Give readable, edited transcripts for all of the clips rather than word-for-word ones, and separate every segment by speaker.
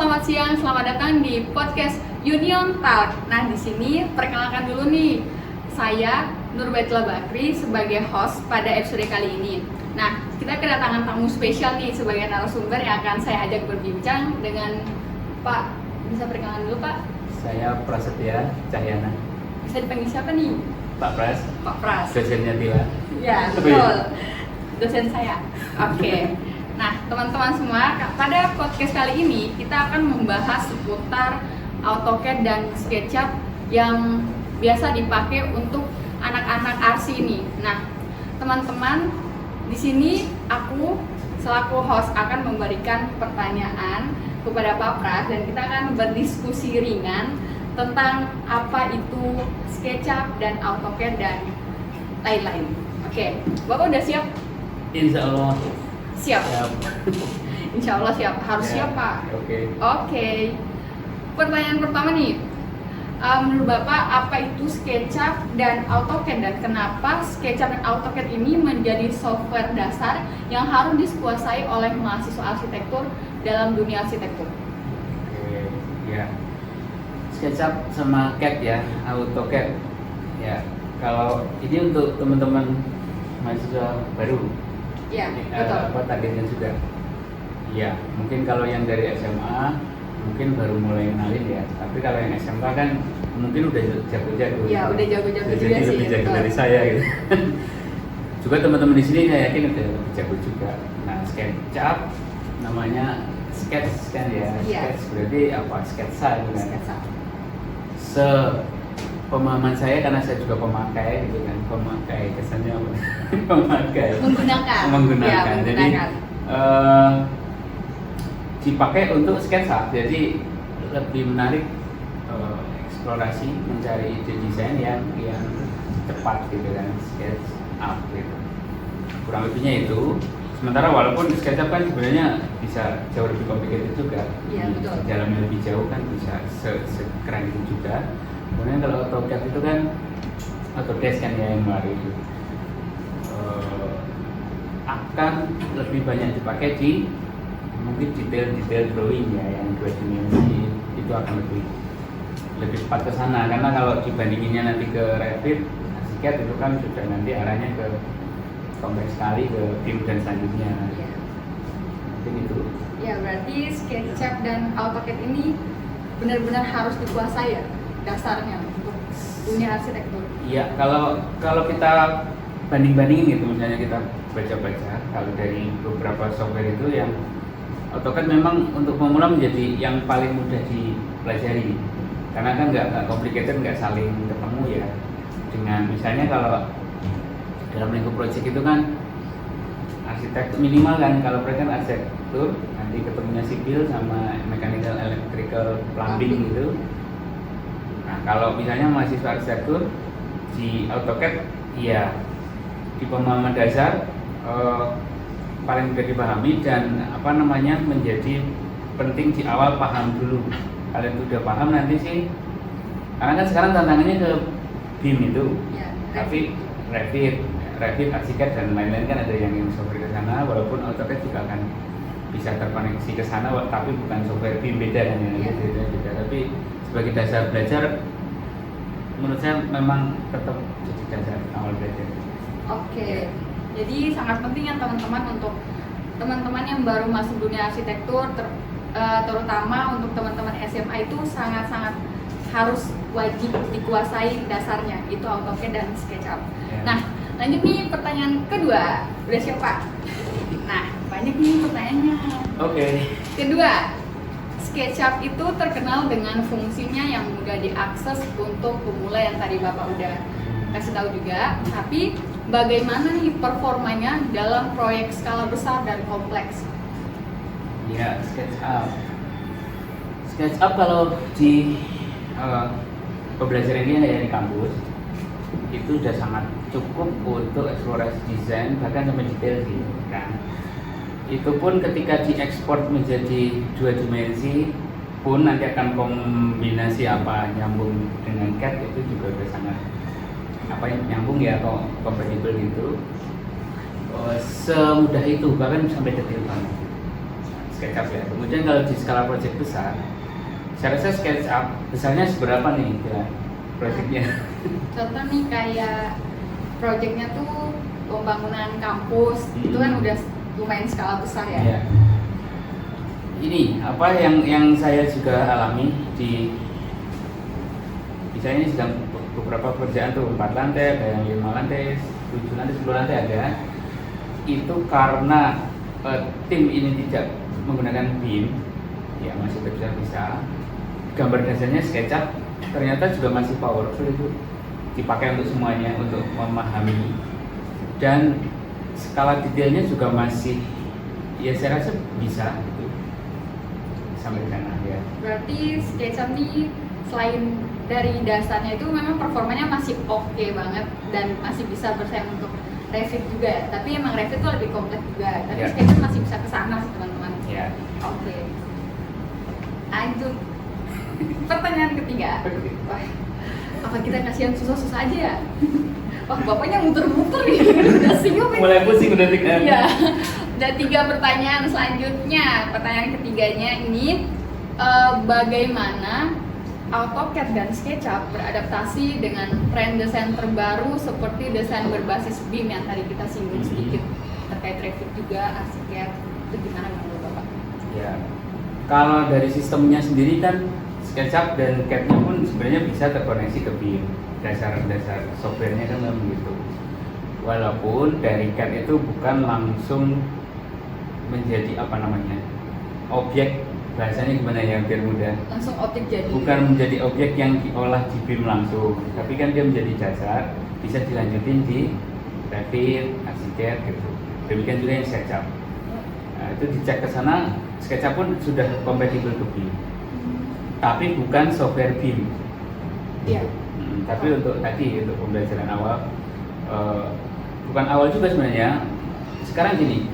Speaker 1: selamat siang, selamat datang di podcast Union Talk. Nah, di sini perkenalkan dulu nih, saya Nurbaitullah Bakri sebagai host pada episode kali ini. Nah, kita kedatangan tamu spesial nih sebagai narasumber yang akan saya ajak berbincang dengan Pak. Bisa perkenalan dulu, Pak?
Speaker 2: Saya Prasetya Cahyana.
Speaker 1: Bisa dipanggil siapa nih?
Speaker 2: Pak Pras.
Speaker 1: Pak Pras.
Speaker 2: Dosennya Tila.
Speaker 1: Ya, betul. Dosen saya. Oke. Nah, teman-teman semua, pada podcast kali ini kita akan membahas seputar AutoCAD dan SketchUp yang biasa dipakai untuk anak-anak arsi ini. Nah, teman-teman, di sini aku selaku host akan memberikan pertanyaan kepada Pak Pras dan kita akan berdiskusi ringan tentang apa itu SketchUp dan AutoCAD dan lain-lain. Oke, Bapak udah siap?
Speaker 2: Insya Allah.
Speaker 1: Siap. Insya Allah siap. Harus siap, Pak. Oke. Pertanyaan pertama nih, menurut Bapak apa itu SketchUp dan AutoCAD dan kenapa SketchUp dan AutoCAD ini menjadi software dasar yang harus dikuasai oleh mahasiswa arsitektur dalam dunia arsitektur?
Speaker 2: Oke, ya. SketchUp sama CAD ya, AutoCAD. Ya, kalau ini untuk teman-teman mahasiswa baru.
Speaker 1: Ya, betul.
Speaker 2: Apa targetnya sudah? Ya, mungkin kalau yang dari SMA mungkin baru mulai kenalin ya. Tapi kalau yang SMK kan mungkin udah jago-jago.
Speaker 1: Ya, udah jago-jago juga
Speaker 2: jadi
Speaker 1: sih.
Speaker 2: lebih jago
Speaker 1: betul.
Speaker 2: dari saya gitu. Juga teman-teman di sini saya yakin udah lebih jago juga. Nah, SketchUp namanya sketch kan ya.
Speaker 1: Iya.
Speaker 2: Sketch berarti apa? Sketsa gitu kan.
Speaker 1: Sketsa.
Speaker 2: Pemahaman saya karena saya juga pemakai gitu kan, pemakai kesannya apa? Pemakai menggunakan.
Speaker 1: Ya,
Speaker 2: Jadi dipakai untuk sketsa, jadi lebih menarik eksplorasi, mencari ide desain yang cepat gitu kan, sketch up gitu. Kurang lebihnya itu. Sementara walaupun SketchUp kan sebenarnya bisa jauh lebih complicated juga, dalamnya lebih jauh kan bisa sekeren itu juga. Kemudian kalau AutoCAD itu kan Autodesk kan ya yang baru itu akan lebih banyak dipakai di mungkin detail drawing ya yang 2 dimensi itu akan lebih tepat ke sana karena kalau dibandinginnya nanti ke Revit, SketchUp itu kan sudah nanti arahnya ke kompleks sekali ke BIM dan selanjutnya.
Speaker 1: Ya.
Speaker 2: Mungkin itu.
Speaker 1: Ya, berarti SketchUp dan AutoCAD ini benar-benar harus dikuasai ya dasarnya untuk dunia arsitektur.
Speaker 2: Iya, kalau kita banding-bandingin gitu, misalnya kita baca-baca, kalau dari beberapa software itu yang AutoCAD memang untuk pemula menjadi yang paling mudah dipelajari, karena kan nggak complicated, nggak saling ketemu ya. Dengan misalnya kalau dalam lingkup project itu kan arsitektur minimal kan, kalau proyek kan arsitektur, nanti ketemunya sipil sama mechanical, electrical, plumbing gitu. Nah, kalau misalnya mahasiswa arsitektur di AutoCAD, ya di pemahaman dasar paling mudah dipahami dan menjadi penting di awal paham dulu. Kalian udah paham nanti sih, karena kan sekarang tantangannya ke BIM itu,
Speaker 1: Ya,
Speaker 2: tapi Revit, ArchiCAD dan lain-lain kan ada yang software ke sana, walaupun AutoCAD juga akan bisa terkoneksi ke sana, tapi bukan software BIM, beda kan ya, beda. Tapi sebagai dasar belajar menurut saya memang tetap jadi dasar awal belajar.
Speaker 1: Oke. Jadi sangat penting ya teman-teman untuk teman-teman yang baru masuk dunia arsitektur terutama untuk teman-teman SMA itu sangat-sangat harus wajib dikuasai dasarnya itu AutoCAD dan SketchUp.
Speaker 2: Ya.
Speaker 1: Nah, lanjut nih pertanyaan kedua. Udah siap, Pak? Nah, banyak nih pertanyaannya.
Speaker 2: Oke.
Speaker 1: Kedua, SketchUp itu terkenal dengan fungsinya yang mudah diakses untuk pemula yang tadi Bapak udah kasih tahu juga. Tapi bagaimana nih performanya dalam proyek skala besar dan kompleks?
Speaker 2: Ya, SketchUp kalau di pembelajaran ini ya di kampus itu sudah sangat cukup untuk eksplorasi desain bahkan sampai detail sih kan. Itu pun ketika diekspor menjadi 2 dimensi pun nanti akan kombinasi apa nyambung dengan CAD itu juga sudah sangat nyambung ya atau kompatibel gitu. Semudah itu bahkan sampai detail banget. SketchUp ya. Kemudian kalau di skala project besar, saya rasa SketchUp besarnya seberapa nih kira projectnya?
Speaker 1: Contoh nih kayak projectnya tuh pembangunan kampus, itu kan udah lumayan skala besar ya.
Speaker 2: Iya. Ini apa yang saya juga alami di misalnya ini sedang beberapa pekerjaan tuh 4 lantai, ada yang 5 lantai, 7 lantai, 10 lantai ada. Itu karena tim ini tidak menggunakan BIM, ya masih bisa. Gambar dasarnya SketchUp ternyata juga masih powerful, itu dipakai untuk semuanya untuk memahami, dan skala detailnya juga masih, ya saya rasa bisa gitu sampai di sana ya.
Speaker 1: Berarti SketchUp nih selain dari dasarnya itu memang performanya masih oke banget dan masih bisa bersaing untuk Revit juga ya. Tapi emang Revit tuh lebih kompleks juga. Tapi
Speaker 2: Ya.
Speaker 1: SketchUp masih bisa ke sana sih teman-teman.
Speaker 2: Ya.
Speaker 1: Oke. Lanjut. Pertanyaan ketiga. Wah, apa kita kasih yang susah-susah aja ya? Wah, bapaknya muter-muter nih. Udah singgah
Speaker 2: Mulai pusing udah tiga.
Speaker 1: Iya. Udah 3 pertanyaan selanjutnya. Pertanyaan ketiganya ini bagaimana AutoCAD dan SketchUp beradaptasi dengan tren desain terbaru seperti desain berbasis BIM yang tadi kita singgung sedikit terkait Revit juga, ArchiCAD, itu gimana menurut Bapak?
Speaker 2: Ya. Kalau dari sistemnya sendiri kan SketchUp dan CAD-nya pun sebenarnya bisa terkoneksi ke BIM. Dasar-dasar softwarenya kan memang gitu. Walaupun dari CAD itu bukan langsung menjadi objek, bahasanya gimana ya biar mudah,
Speaker 1: Langsung objek jadi.
Speaker 2: bukan menjadi objek yang diolah di BIM langsung, tapi kan dia menjadi dasar, bisa dilanjutin di Revit, ArchiCAD gitu. Demikian juga yang SketchUp. Nah, itu dicek ke sana, SketchUp pun sudah kompatibel ke BIM, tapi bukan software BIM.
Speaker 1: Iya.
Speaker 2: Tapi untuk pembelajaran awal, bukan awal juga sebenarnya. Sekarang gini,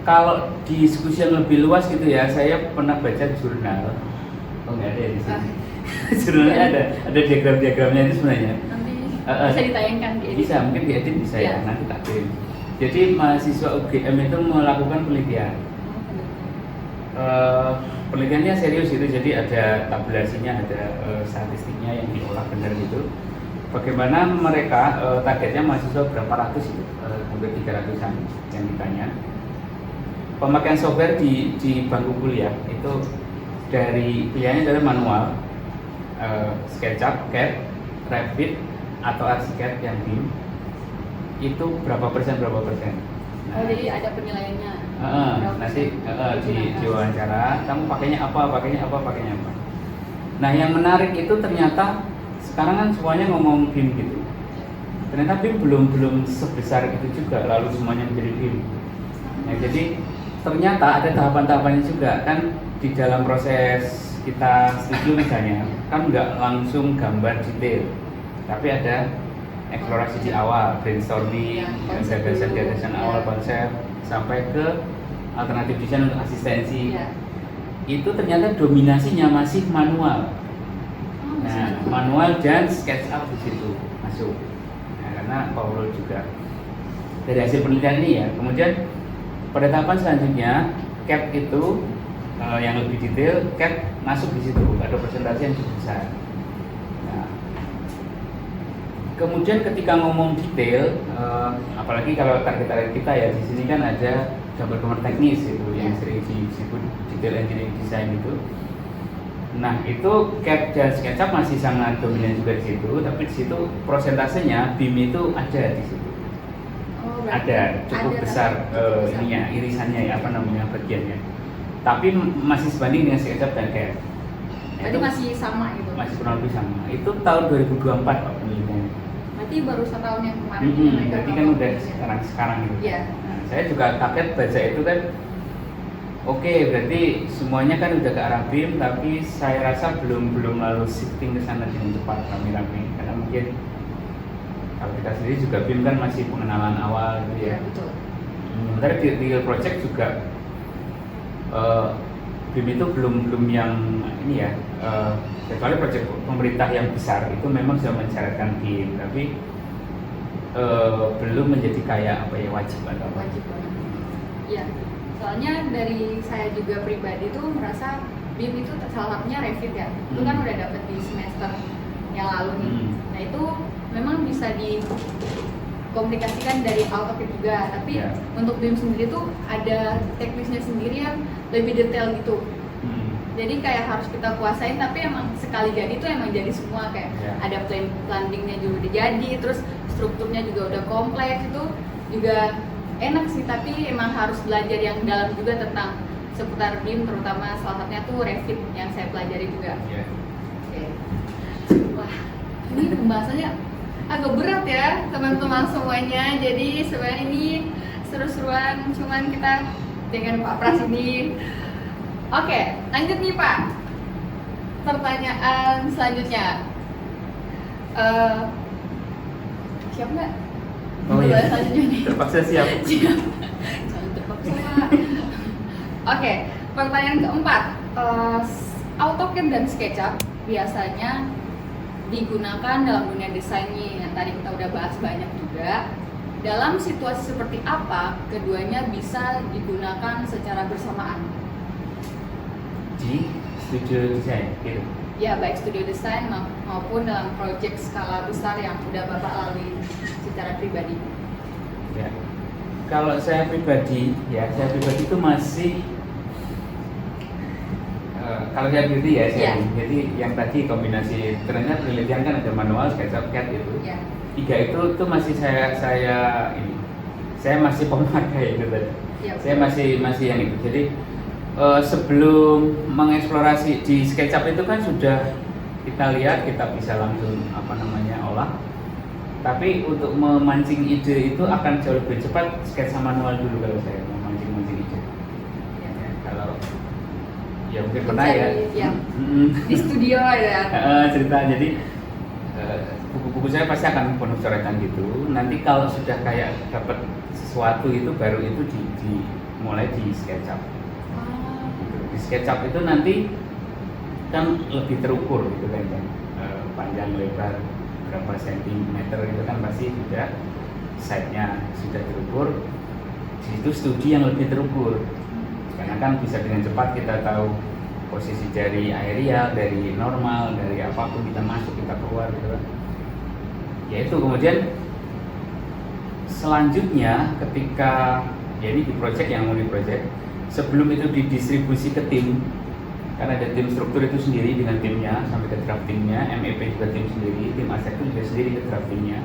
Speaker 2: kalau diskusi yang lebih luas gitu ya, saya pernah baca jurnal. Oh nggak ada ya di sini. Jurnalnya ada diagram-diagramnya itu sebenarnya.
Speaker 1: Nanti bisa ditayangkan di edit.
Speaker 2: Bisa, mungkin diedit bisa ya,
Speaker 1: Ya.
Speaker 2: nanti tak kirim. Jadi mahasiswa UGM itu melakukan penelitian. Penelitiannya serius itu, jadi ada tabulasinya, ada statistiknya yang diolah benar gitu. Bagaimana mereka targetnya mahasiswa berapa ratus itu, hampir 300-an yang ditanya. Pemakaian software di bangku kuliah itu dari pilihannya adalah manual, SketchUp, CAD, Revit atau ArchiCAD yang BIM, itu berapa persen.
Speaker 1: Oh, jadi ada penilaiannya.
Speaker 2: Nanti di wawancara kamu pakainya apa. Nah yang menarik itu ternyata sekarang kan semuanya ngomong BIM gitu. Ternyata BIM belum sebesar itu juga lalu semuanya menjadi BIM. Nah jadi ternyata ada tahapan-tahapannya juga kan di dalam proses kita studio misalnya kan nggak langsung gambar detail, tapi ada eksplorasi di awal, brainstorming, gagasan awal konsep sampai ke alternatif desain untuk asistensi. Itu ternyata dominasinya masih manual. Nah, manual dan SketchUp di situ masuk. Nah, karena power juga dari hasil penelitian ini ya. Kemudian pada tahapan selanjutnya CAD itu yang lebih detail, CAD masuk di situ, ada presentasi yang cukup besar. Nah, kemudian ketika ngomong detail, apalagi kalau target kita ya di sini kan ada gambar-gambar teknis itu yang sering disebut detail engineering design itu. Nah itu CAD dan SketchUp masih sangat dominan juga di situ, tapi di situ prosentasenya BIM itu ada di situ. Ada cukup besar ininya, irisannya ya bagiannya. Tapi masih sebanding dengan SketchUp dan CAD. Nah,
Speaker 1: Berarti masih sama gitu.
Speaker 2: Masih kurang lebih sama. Itu tahun 2024 Pak penelitiannya.
Speaker 1: Berarti baru setahun yang kemarin.
Speaker 2: Berarti kan udah sekarang gitu.
Speaker 1: Iya.
Speaker 2: Nah, saya juga kaget baca itu kan. Oke, berarti semuanya kan udah ke arah BIM, tapi saya rasa belum lalu shifting ke sana dengan cepat rame-rame. Karena mungkin kalau kita sendiri juga BIM kan masih pengenalan awal gitu ya.
Speaker 1: Betul.
Speaker 2: Sementara di real project juga BIM itu belum yang ini ya, kecuali project pemerintah yang besar itu memang sudah mensyaratkan BIM, tapi belum menjadi kayak wajib atau apa.
Speaker 1: Wajib banget. Iya. Soalnya dari saya juga pribadi tuh merasa BIM itu salah satunya Revit ya. Itu kan udah dapet di semester yang lalu nih. Nah itu memang bisa dikomunikasikan dari AutoCAD juga. Tapi untuk BIM sendiri tuh ada teknisnya sendiri yang lebih detail gitu. Jadi kayak harus kita kuasain, tapi emang sekali jadi tuh emang jadi semua kayak ada planning-nya juga udah jadi, terus strukturnya juga udah kompleks, itu juga enak sih. Tapi emang harus belajar yang dalam juga tentang seputar BIM, terutama salah satunya tuh Revit yang saya pelajari juga. Oke. Wah, ini pembahasannya agak berat ya teman-teman semuanya. Jadi sebenarnya ini seru-seruan, cuman kita dengan Pak Pras ini. Oke, lanjut nih Pak. Pertanyaan selanjutnya. Siap nggak?
Speaker 2: Oh iya.
Speaker 1: Selanjutnya nih.
Speaker 2: Terpaksa siap.
Speaker 1: Siap. Jangan terpaksa Pak. Oke, pertanyaan keempat. AutoCAD dan SketchUp biasanya digunakan dalam dunia desain nih. Yang tadi kita udah bahas banyak juga. Dalam situasi seperti apa keduanya bisa digunakan secara bersamaan?
Speaker 2: Di studio desain gitu.
Speaker 1: Ya, baik studio desain maupun dalam proyek skala besar yang udah Bapak lalui secara pribadi.
Speaker 2: Ya. Kalau saya pribadi itu masih kalau saya pribadi ya, jadi yang tadi kombinasi ternyata penelitian kan ada manual, SketchUp, CAD itu. Tiga itu masih saya masih pemakai itu tadi. Saya masih yang itu. Jadi sebelum mengeksplorasi di SketchUp itu kan sudah kita lihat, kita bisa langsung olah. Tapi untuk memancing ide itu akan jauh lebih cepat sketsa manual dulu kalau saya memancing ide. Kalau ya mungkin pernah ya.
Speaker 1: Di studio ya.
Speaker 2: Cerita jadi buku-buku saya pasti akan penuh coretan gitu. Nanti kalau sudah kayak dapat sesuatu itu baru itu mulai di SketchUp. Di SketchUp itu nanti kan lebih terukur gitu kan, panjang lebar berapa sentimeter itu kan pasti sudah side-nya sudah terukur. Di situ studi yang lebih terukur karena kan bisa dengan cepat kita tahu posisi dari aerial, dari normal, dari apapun kita masuk kita keluar gitu kan. Yaitu kemudian selanjutnya ketika ini di project yang mau di project, sebelum itu didistribusi ke tim, karena ada tim struktur itu sendiri dengan timnya sampai ke draftingnya, MEP juga tim sendiri, tim arsitektur juga sendiri ke draftingnya.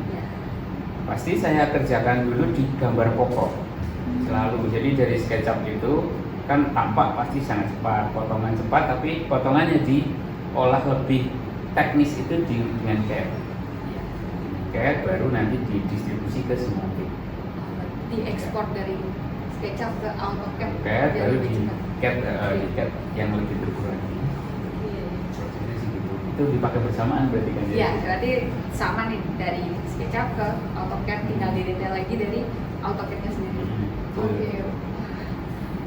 Speaker 2: Pasti saya kerjakan dulu di gambar pokok selalu. Jadi dari SketchUp itu kan tampak pasti sangat cepat, potongan cepat, tapi potongannya diolah lebih teknis itu dengan CAD. CAD baru nanti didistribusi ke semua tim.
Speaker 1: Diekspor dari SketchUp ke AutoCAD.
Speaker 2: CAD baru di CAD yang lebih terukur lagi. Prosesnya sih gitu. Itu dipakai bersamaan berarti kan?
Speaker 1: Iya, berarti sama nih dari SketchUp ke AutoCAD, tinggal di detail lagi dari AutoCAD-nya sendiri. Oke.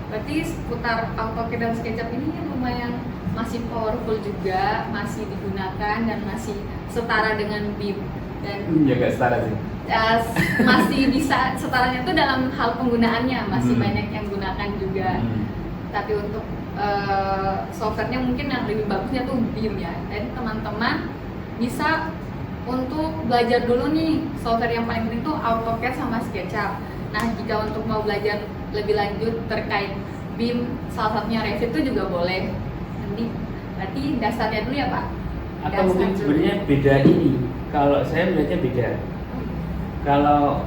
Speaker 1: Berarti seputar AutoCAD dan SketchUp ini lumayan masih powerful juga, masih digunakan dan masih setara dengan BIM. Dan
Speaker 2: ya nggak setara sih.
Speaker 1: Masih bisa setaranya tuh dalam hal penggunaannya, masih banyak yang gunakan juga. Tapi untuk softwarenya mungkin yang lebih bagusnya tuh BIM ya. Dan teman-teman bisa untuk belajar dulu nih software yang paling penting tuh AutoCAD sama SketchUp. Nah, jika untuk mau belajar lebih lanjut terkait BIM, salah satunya Revit itu juga boleh. Nanti berarti dasarnya dulu ya Pak?
Speaker 2: Atau mungkin sebenarnya beda ini. Kalau saya melihatnya beda. Kalau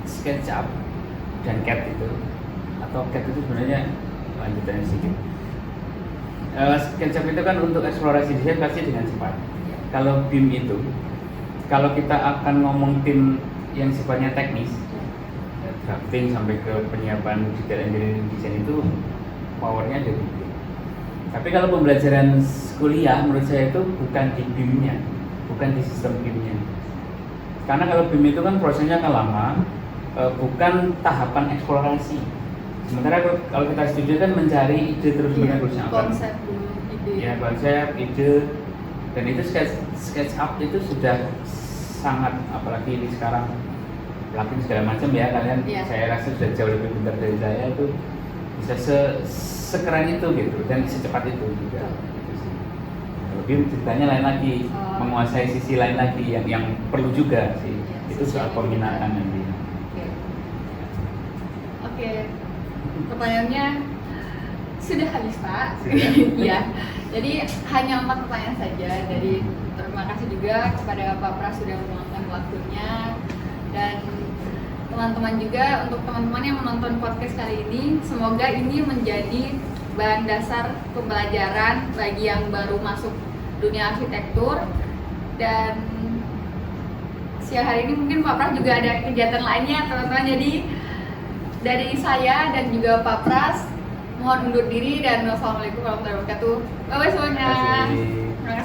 Speaker 2: SketchUp dan CAD itu, atau CAD itu sebenarnya lanjutannya sedikit. SketchUp itu kan untuk eksplorasi desain pasti dengan cepat. Kalau BIM itu, kalau kita akan ngomong tim yang sifatnya teknis, drafting sampai ke penyiapan detail engineering desain itu powernya ada di BIM. Tapi kalau pembelajaran kuliah menurut saya itu bukan di BIM-nya, bukan di sistem BIM-nya. Karena kalau BIM itu kan prosesnya akan lama, bukan tahapan eksplorasi. Sementara kalau kita studi kan mencari ide terus menerus.
Speaker 1: Konsep dulu, ide.
Speaker 2: Ya, konsep, ide, dan itu SketchUp itu sudah sangat, apalagi ini sekarang plugin segala macam ya kalian. Saya rasa sudah jauh lebih pintar dari saya itu bisa sekeren itu gitu dan secepat itu juga. Gitu sih. Lebih ceritanya lain lagi, menguasai sisi lain lagi yang perlu juga sih. Itu soal peminatan nanti.
Speaker 1: Oke. Pertanyaannya sudah habis, Pak.
Speaker 2: Sudah?
Speaker 1: Iya. Jadi hanya 4 pertanyaan saja. Jadi terima kasih juga kepada Pak Pras sudah meluangkan waktunya, dan teman-teman juga, untuk teman-teman yang menonton podcast kali ini, semoga ini menjadi bahan dasar pembelajaran bagi yang baru masuk dunia arsitektur. Dan siang hari ini mungkin Pak Pras juga ada kegiatan lainnya, teman-teman. Jadi dari saya dan juga Pak Pras mohon undur diri, dan wassalamualaikum warahmatullahi wabarakatuh. Bye bye semuanya.
Speaker 2: Terima kasih.
Speaker 1: Terima